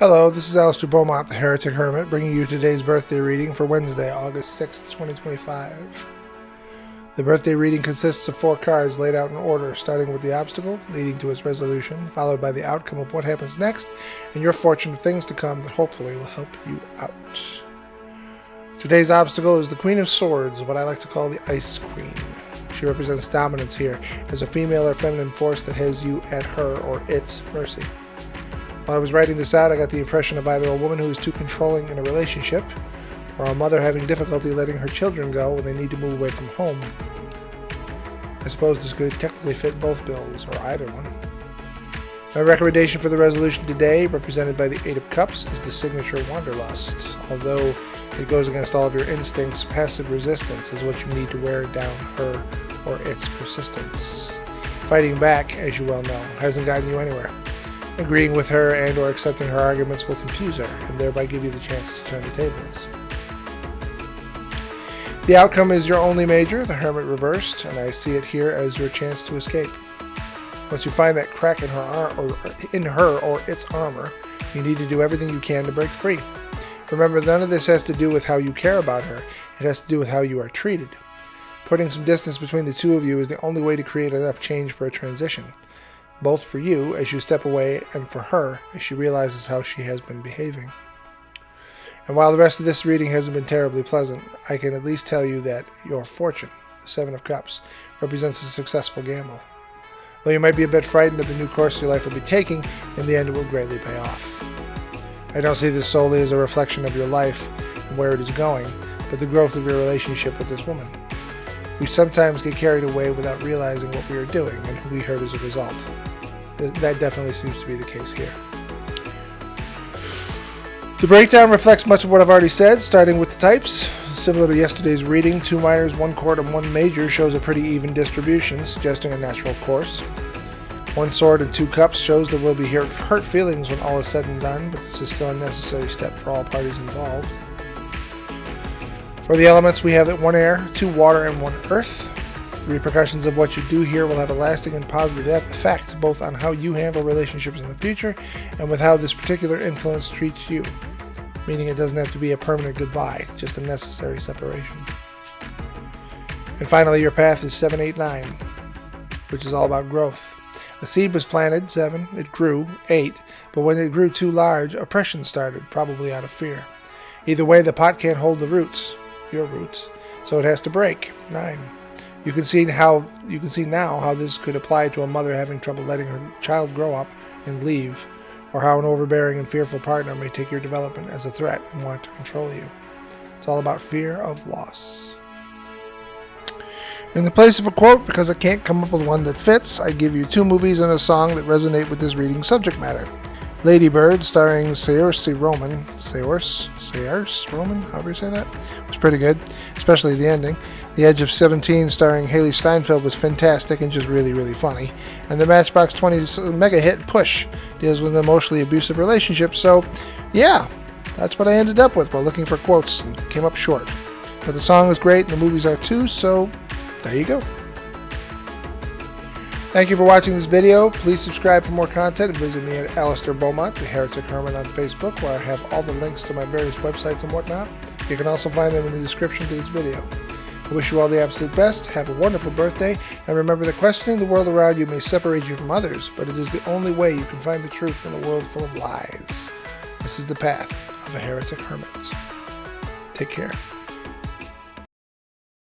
Hello, this is Alistair Beaumont, the Heretic Hermit, bringing you today's birthday reading for Wednesday, August 6th, 2025. The birthday reading consists of 4 cards laid out in order, starting with the obstacle, leading to its resolution, followed by the outcome of what happens next, and your fortune of things to come that hopefully will help you out. Today's obstacle is the Queen of Swords, what I like to call the Ice Queen. She represents dominance here, as a female or feminine force that has you at her or its mercy. While I was writing this out, I got the impression of either a woman who is too controlling in a relationship, or a mother having difficulty letting her children go when they need to move away from home. I suppose this could technically fit both bills, or either one. My recommendation for the resolution today, represented by the 8 of Cups, is the signature Wanderlust. Although it goes against all of your instincts, passive resistance is what you need to wear down her or its persistence. Fighting back, as you well know, hasn't gotten you anywhere. Agreeing with her and or accepting her arguments will confuse her, and thereby give you the chance to turn the tables. The outcome is your only major, the Hermit reversed, and I see it here as your chance to escape. Once you find that crack in her or its armor, you need to do everything you can to break free. Remember, none of this has to do with how you care about her, it has to do with how you are treated. Putting some distance between the two of you is the only way to create enough change for a transition. Both for you as you step away and for her as she realizes how she has been behaving. And while the rest of this reading hasn't been terribly pleasant, I can at least tell you that your fortune, the 7 of Cups, represents a successful gamble. Though you might be a bit frightened of the new course your life will be taking, in the end it will greatly pay off. I don't see this solely as a reflection of your life and where it is going, but the growth of your relationship with this woman. We sometimes get carried away without realizing what we are doing and who we hurt as a result. That definitely seems to be the case here. The breakdown reflects much of what I've already said, starting with the types. Similar to yesterday's reading, 2 minors, 1 quart, and 1 major shows a pretty even distribution, suggesting a natural course. 1 sword and 2 cups shows there will be hurt feelings when all is said and done, but this is still a necessary step for all parties involved. For the elements, we have 1 air, 2 water, and 1 earth. The repercussions of what you do here will have a lasting and positive effect both on how you handle relationships in the future and with how this particular influence treats you, meaning it doesn't have to be a permanent goodbye, just a necessary separation. And finally, your path is 7, 8, 9, which is all about growth. A seed was planted, 7, it grew, 8, but when it grew too large, oppression started, probably out of fear. Either way, the pot can't hold the roots, your roots, so it has to break, 9. You can see now how this could apply to a mother having trouble letting her child grow up and leave, or how an overbearing and fearful partner may take your development as a threat and want to control you. It's all about fear of loss. In the place of a quote, because I can't come up with one that fits, I give you 2 movies and a song that resonate with this reading subject matter. Lady Bird, starring Saoirse Ronan, however you say that, was pretty good, especially the ending. The Edge of 17, starring Haley Steinfeld, was fantastic and just really, really funny. And the Matchbox 20's mega hit, Push, deals with an emotionally abusive relationship. So, yeah, that's what I ended up with while looking for quotes and came up short. But the song is great and the movies are too, so there you go. Thank you for watching this video. Please subscribe for more content and visit me at Alistair Beaumont, the Heretic Hermit, on Facebook, where I have all the links to my various websites and whatnot. You can also find them in the description to this video. I wish you all the absolute best, have a wonderful birthday, and remember that questioning the world around you may separate you from others, but it is the only way you can find the truth in a world full of lies. This is the path of a Heretic Hermit. Take care.